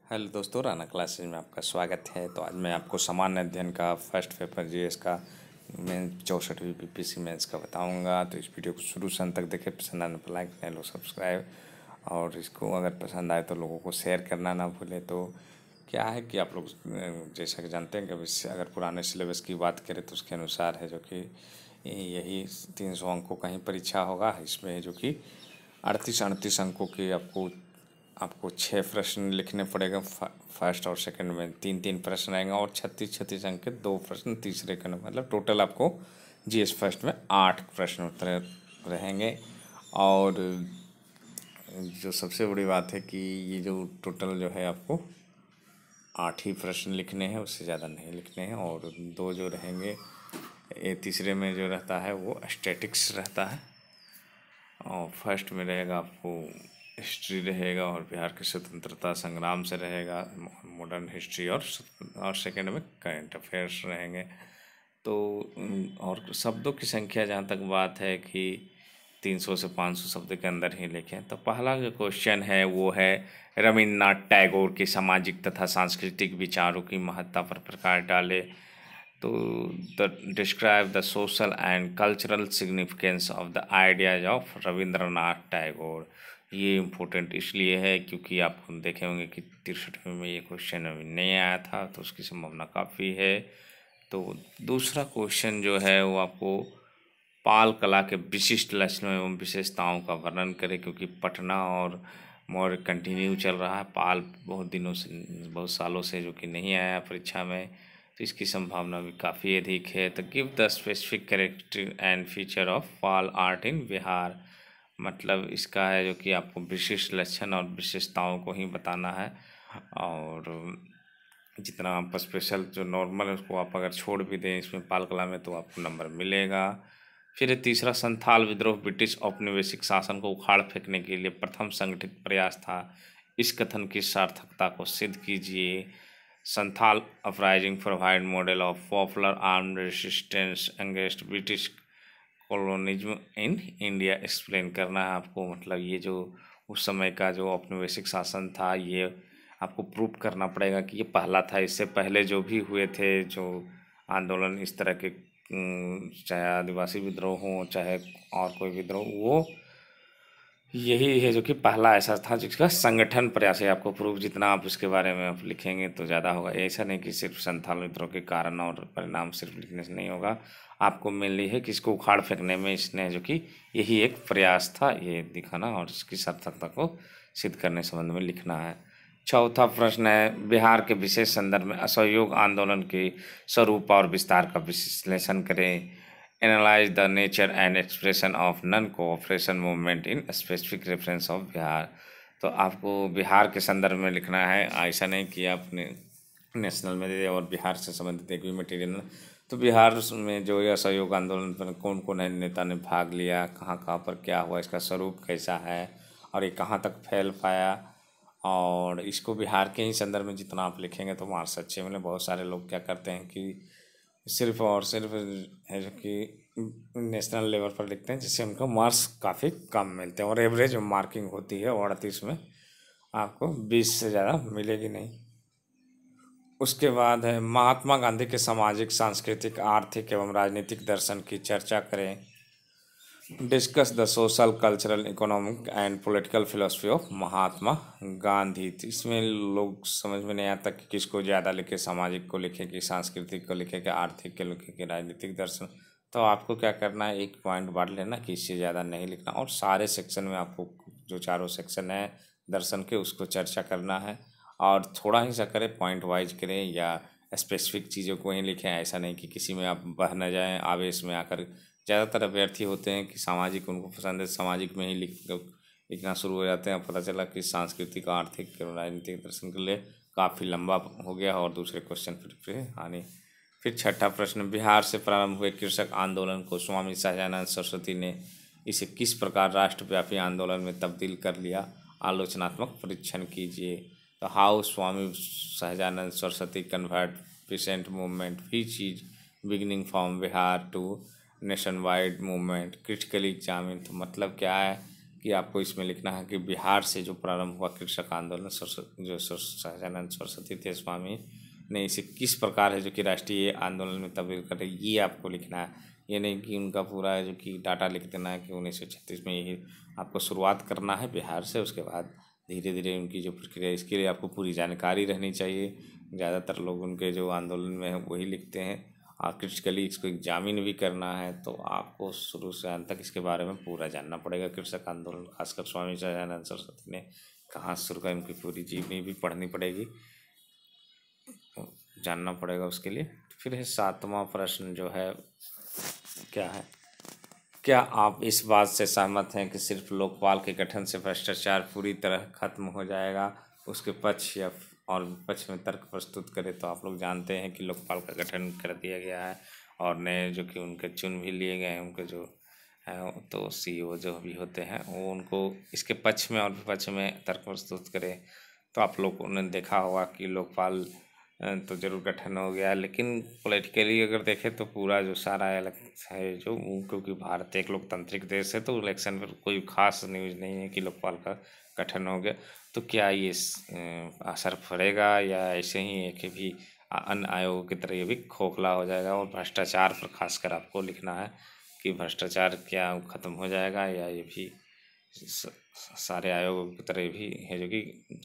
Hello दोस्तों, Rana classes में आपका स्वागत है। तो आज मैं आपको सामान्य अध्ययन का फर्स्ट पेपर जीएस का मैं 64वीं पीपीसी मेंस का बताऊंगा। तो इस वीडियो को शुरू से अंत तक देखें। पसंद आने पर लाइक, नहीं लो सब्सक्राइब, और इसको अगर पसंद आए तो लोगों को शेयर करना ना भूलें। तो क्या है कि आप लोग जैसा कि जानते हैं कि अगर पुराने सिलेबस की बात करें तो उसके अनुसार है जो कि यही 300 अंकों का ही परीक्षा होगा। इसमें जो कि 38 अंकों की आपको 6 प्रश्न लिखने पड़ेगा। फर्स्ट और सेकंड में 3 प्रश्न रहेंगे, और 36 अंक के 2 प्रश्न तीसरे के, मतलब टोटल आपको जीएस फर्स्ट में 8 प्रश्न उत्तर रहेंगे। और जो सबसे बड़ी बात है कि ये जो टोटल जो है आपको 8 ही प्रश्न लिखने हैं, उससे ज़्यादा नहीं लिखने हैं। और 2 जो रहेंगे, ये तीसरे में जो रहता है वो स्टैटिक्स रहता है, और फर्स्ट में रहेगा आपको हिस्ट्री रहेगा, और बिहार के स्वतंत्रता संग्राम से रहेगा मॉडर्न हिस्ट्री, और सेकंड में करंट अफेयर्स रहेंगे। तो और शब्दों की संख्या जहाँ तक बात है कि 300 से 500 शब्द के अंदर ही लिखें। तो पहला जो क्वेश्चन है वो है, रविन्द्रनाथ टैगोर के सामाजिक तथा सांस्कृतिक विचारों की महत्ता पर प्रकाश डाले। तो describe the social and cultural significance of the ideas of Rabindranath Tagore. ये इम्पोर्टेंट इसलिए है क्योंकि आप देखे होंगे कि 63 में ये क्वेश्चन अभी नहीं आया था, तो उसकी संभावना काफ़ी है। तो दूसरा क्वेश्चन जो है वो आपको पाल कला के विशिष्ट लक्षणों एवं विशेषताओं का वर्णन करें, क्योंकि पटना और मौर्य कंटिन्यू चल रहा है। पाल बहुत दिनों से, बहुत सालों से जो कि नहीं आया परीक्षा में, तो इसकी संभावना भी काफ़ी अधिक है। तो give the specific character and feature of Pal art in Bihar, मतलब इसका है जो कि आपको विशिष्ट लक्षण और विशेषताओं को ही बताना है। और जितना आप स्पेशल जो नॉर्मल है उसको आप अगर छोड़ भी दें इसमें पाल कला में, तो आपको नंबर मिलेगा। फिर तीसरा, संथाल विद्रोह ब्रिटिश औपनिवेशिक शासन को उखाड़ फेंकने के लिए प्रथम संगठित प्रयास था। इस कथन की सार्थकता को सिद्ध कीजिए। Santhal uprising provide model of popular armed resistance against British colonialism in India explain करना है आपको। मतलब ये जो उस समय का जो औपनिवेशिक शासन था, ये आपको प्रूव करना पड़ेगा कि ये पहला था। इससे पहले जो भी हुए थे जो आंदोलन इस तरह के, चाहे आदिवासी विद्रोह हो चाहे और कोई विद्रोह, वो यही है जो कि पहला ऐसा था जिसका संगठन प्रयास है। आपको प्रूफ जितना आप इसके बारे में आप लिखेंगे तो ज़्यादा होगा। ऐसा नहीं कि सिर्फ संथाल विद्रोह के कारण और परिणाम सिर्फ लिखने से नहीं होगा। आपको मेनली है कि इसको उखाड़ फेंकने में इसने जो कि यही एक प्रयास था, ये दिखाना और इसकी सार्थकता को सिद्ध करने संबंध में लिखना है। चौथा प्रश्न है, बिहार के विशेष संदर्भ में असहयोग आंदोलन के स्वरूप और विस्तार का विश्लेषण करें। Analyse the nature and expression of non cooperation movement in specific reference of Bihar. तो आपको बिहार के संदर्भ में लिखना है, ऐसा नहीं कि आपने नेशनल में दे दिया और बिहार से संबंधित एक भी मटेरियल। तो बिहार में जो ये असहयोग आंदोलन पर कौन कौन नेता ने भाग लिया, कहाँ कहाँ पर क्या हुआ, इसका स्वरूप कैसा है, और ये कहाँ तक फैल पाया, और इसको बिहार के ही संदर्भ में जितना आप लिखेंगे तो मार्क्स अच्छे मिले। बहुत सारे लोग क्या करते हैं कि सिर्फ और सिर्फ है जो कि नेशनल लेवल पर लिखते हैं, जिससे उनको मार्क्स काफ़ी कम मिलते हैं, और एवरेज मार्किंग होती है 38 में, आपको 20 से ज़्यादा मिलेगी नहीं। उसके बाद है, महात्मा गांधी के सामाजिक, सांस्कृतिक, आर्थिक एवं राजनीतिक दर्शन की चर्चा करें। Discuss the social, cultural, economic and political philosophy of Mahatma Gandhi. तो इसमें लोग समझ में नहीं आता कि किसको ज़्यादा लिखे, सामाजिक को लिखे कि सांस्कृतिक को लिखे कि आर्थिक को लिखे कि राजनीतिक दर्शन। तो आपको क्या करना है, एक पॉइंट बांट लेना कि इससे ज़्यादा नहीं लिखना, और सारे सेक्शन में आपको जो चारों सेक्शन है दर्शन के उसको चर्चा करना है। और थोड़ा ही सा करें, पॉइंट वाइज करें या स्पेसिफिक चीज़ों को ही लिखें। ऐसा नहीं कि किसी में आप बह न जाएं आवेश में आकर। ज़्यादातर अभ्यर्थी होते हैं कि सामाजिक उनको पसंद है, सामाजिक में ही लिखना शुरू हो जाते हैं। पता चला कि सांस्कृतिक, आर्थिक, राजनीतिक दर्शन के लिए काफ़ी लंबा हो गया और दूसरे क्वेश्चन फिर आने। फिर छठा प्रश्न, बिहार से प्रारंभ हुए कृषक आंदोलन को स्वामी सहजानंद सरस्वती ने इसे किस प्रकार राष्ट्रव्यापी आंदोलन में तब्दील कर लिया, आलोचनात्मक परीक्षण कीजिए। तो how Swami Sahajanand Saraswati convert peasant movement which is beginning from Bihar to nation wide movement critically examine. तो मतलब क्या है कि आपको इसमें लिखना है कि बिहार से जो प्रारंभ हुआ कृषक आंदोलन, जो सहजानंद सरस्वती थे स्वामी ने इसे किस प्रकार है जो कि राष्ट्रीय आंदोलन में तब्दील करे, ये आपको लिखना है। ये नहीं कि उनका पूरा जो कि डाटा लिख देना है कि 1936 में यही आपको शुरुआत करना है बिहार से, उसके बाद धीरे धीरे उनकी जो प्रक्रिया, इसके लिए आपको पूरी जानकारी रहनी चाहिए। ज़्यादातर लोग उनके जो आंदोलन में है वही लिखते हैं। और क्रिटिकली इसको एग्जामिन भी करना है तो आपको शुरू से अंत तक इसके बारे में पूरा जानना पड़ेगा। कृषक आंदोलन खासकर स्वामी सहजानंद सरस्वती ने कहाँ शुरू किया, उनकी पूरी जीवनी भी पढ़नी पड़ेगी, जानना पड़ेगा उसके लिए। फिर है 7वां प्रश्न जो है क्या है, क्या आप इस बात से सहमत हैं कि सिर्फ लोकपाल के गठन से भ्रष्टाचार पूरी तरह खत्म हो जाएगा? उसके पक्ष या और विपक्ष में तर्क प्रस्तुत करें। तो आप लोग जानते हैं कि लोकपाल का गठन कर दिया गया है और नए जो कि उनके चुन भी लिए गए हैं, उनके जो है तो CEO जो भी होते हैं वो उनको इसके पक्ष में और विपक्ष में तर्क प्रस्तुत करें। तो आप लोगों ने देखा होगा कि लोकपाल तो जरूर गठन हो गया, लेकिन पॉलिटिकली अगर देखें तो पूरा जो सारा अलग है जो, क्योंकि भारत एक लोकतांत्रिक देश है तो इलेक्शन पर कोई खास न्यूज़ नहीं है कि लोकपाल का गठन हो गया। तो क्या ये असर पड़ेगा या ऐसे ही एक भी अन्य आयोगों की तरह ये भी खोखला हो जाएगा? और भ्रष्टाचार पर खासकर आपको लिखना है कि भ्रष्टाचार क्या ख़त्म हो जाएगा या ये भी सारे आयोगों की तरह भी है जो कि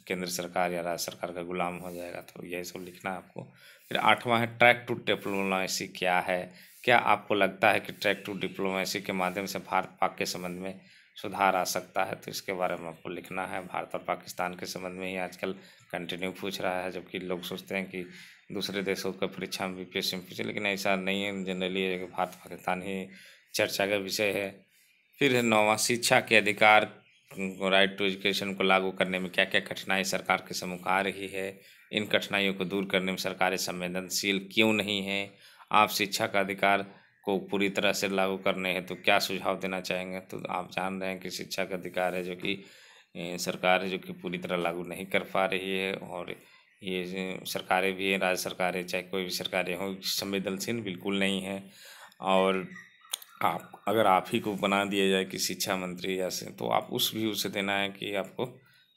केंद्र सरकार या राज्य सरकार का गुलाम हो जाएगा। तो यही सब लिखना है आपको। फिर 8वां है ट्रैक टू डिप्लोमेसी क्या है? क्या आपको लगता है कि ट्रैक टू डिप्लोमेसी के माध्यम से भारत पाक के संबंध में सुधार आ सकता है? तो इसके बारे में आपको लिखना है। भारत और पाकिस्तान के संबंध में ही आजकल कंटिन्यू पूछ रहा है, जबकि लोग सोचते हैं कि दूसरे देशों का परीक्षा में BPSC में पूछे, लेकिन ऐसा नहीं है। जनरली भारत पाकिस्तान ही चर्चा का विषय है। फिर है 9वां शिक्षा के अधिकार राइट टू एजुकेशन को लागू करने में क्या क्या कठिनाई सरकार के सम्मुख आ रही है? इन कठिनाइयों को दूर करने में सरकारें संवेदनशील क्यों नहीं है? आप शिक्षा का अधिकार को पूरी तरह से लागू करने हैं तो क्या सुझाव देना चाहेंगे? तो आप जान रहे हैं कि शिक्षा का अधिकार है जो कि सरकार है जो कि पूरी तरह लागू नहीं कर पा रही है, और ये सरकारें भी हैं, राज्य सरकारें चाहे कोई भी सरकारें हों, संवेदनशील बिल्कुल नहीं है। और अगर आप ही को बना दिया जाए कि शिक्षा मंत्री ऐसे, तो आप उसे देना है कि आपको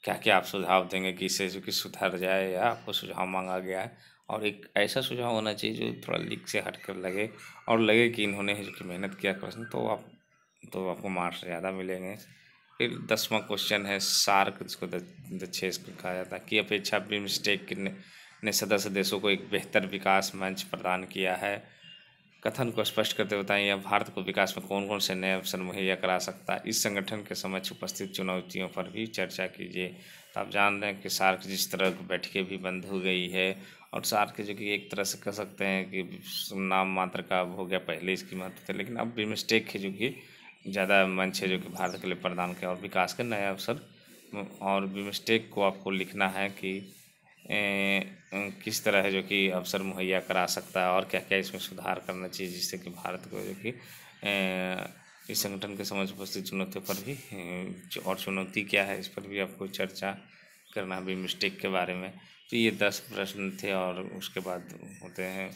क्या क्या आप सुझाव देंगे कि इससे जो कि सुधर जाए, या आपको सुझाव मांगा गया है। और एक ऐसा सुझाव होना चाहिए जो थोड़ा लीक से हट कर लगे और लगे कि इन्होंने जो कि मेहनत किया क्वेश्चन, तो आपको मार्क्स ज़्यादा मिलेंगे। फिर 10वां क्वेश्चन है सार्क, जिसको द चेस कहा जाता है, की अपेक्षा बिमस्टेक ने सदस्य देशों को एक बेहतर विकास मंच प्रदान किया है। कथन को स्पष्ट करते बताएं, यह भारत को विकास में कौन कौन से नए अवसर मुहैया करा सकता है? इस संगठन के समक्ष उपस्थित चुनौतियों पर भी चर्चा कीजिए। तो आप जान रहे हैं कि सार्क जिस तरह की बैठकें भी बंद हो गई है, और सार्क जो कि एक तरह से कह सकते हैं कि नाम मात्र का हो गया, पहले इसकी महत्व थे, लेकिन अब बिमस्टेक है जो कि ज़्यादा मंच है जो कि भारत के लिए प्रदान किया और विकास के नए अवसर। और बिमस्टेक को आपको लिखना है कि किस तरह है जो कि अवसर मुहैया करा सकता है और क्या क्या इसमें सुधार करना चाहिए, जिससे कि भारत को जो कि इस संगठन के समझ उपस्थित चुनौतियों पर भी और चुनौती क्या है इस पर भी आपको चर्चा करना है बिमस्टेक के बारे में। तो ये 10 प्रश्न थे। और उसके बाद होते हैं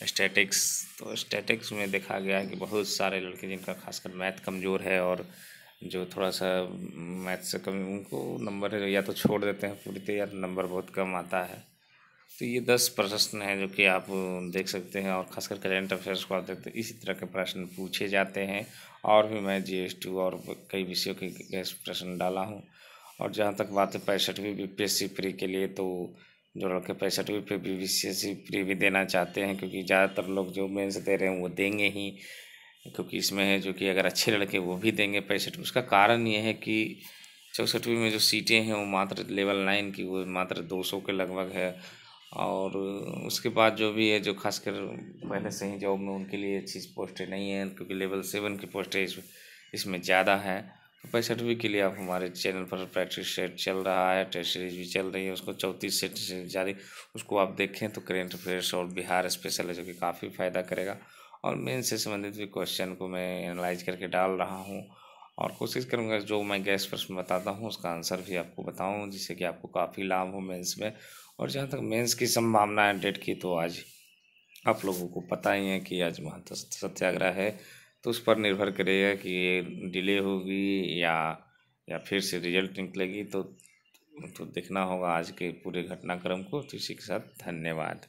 स्टैटिक्स। तो स्टैटिक्स में देखा गया है कि बहुत सारे लड़के जिनका खासकर मैथ कमज़ोर है और जो थोड़ा सा मैथ से कम, उनको नंबर या तो छोड़ देते हैं पूरी तरह, या नंबर बहुत कम आता है। तो ये 10 प्रश्न हैं जो कि आप देख सकते हैं, और खासकर करंट अफेयर्स को आप देखते हैं इसी तरह के प्रश्न पूछे जाते हैं। और भी मैं GS2 और कई विषयों के गेस्ट प्रश्न डाला हूँ। और जहाँ तक बात है 65वीं BPSC प्री के लिए, तो जो लड़के 65वीं पे BPSC प्री भी देना चाहते हैं, क्योंकि ज़्यादातर लोग जो मेंस दे रहे हैं वो देंगे ही, क्योंकि इसमें है जो कि अगर अच्छे लड़के वो भी देंगे 65। उसका कारण ये है कि 64वीं में जो सीटें हैं वो मात्र लेवल 9 की, वो मात्र 200 के लगभग है। और उसके बाद जो भी है, जो खासकर पहले से ही जॉब में उनके लिए अच्छी पोस्टें नहीं हैं, क्योंकि लेवल 7 की पोस्टें इसमें ज़्यादा है। तो 65वीं के लिए आप हमारे चैनल पर प्रैक्टिस सेट चल रहा है, टेस्ट सीरीज भी चल रही है, उसको 34 सेट से जारी, उसको आप देखें तो करेंट अफेयर्स और बिहार स्पेशल है जो कि काफ़ी फ़ायदा करेगा। और मेन से संबंधित भी क्वेश्चन को मैं एनालाइज करके डाल रहा हूँ, और कोशिश करूँगा जो मैं गैस प्रश्न बताता हूँ उसका आंसर भी आपको बताऊँ, जिससे कि आपको काफ़ी लाभ हो मेंस में। और जहाँ तक मेंस की संभावना है डेट की, तो आज आप लोगों को पता ही है कि आज सत्याग्रह है, तो उस पर निर्भर करेगा कि ये डिले होगी या या फिर से रिजल्ट निकलेगी तो देखना होगा आज के पूरे घटनाक्रम को। तो इसी के साथ धन्यवाद।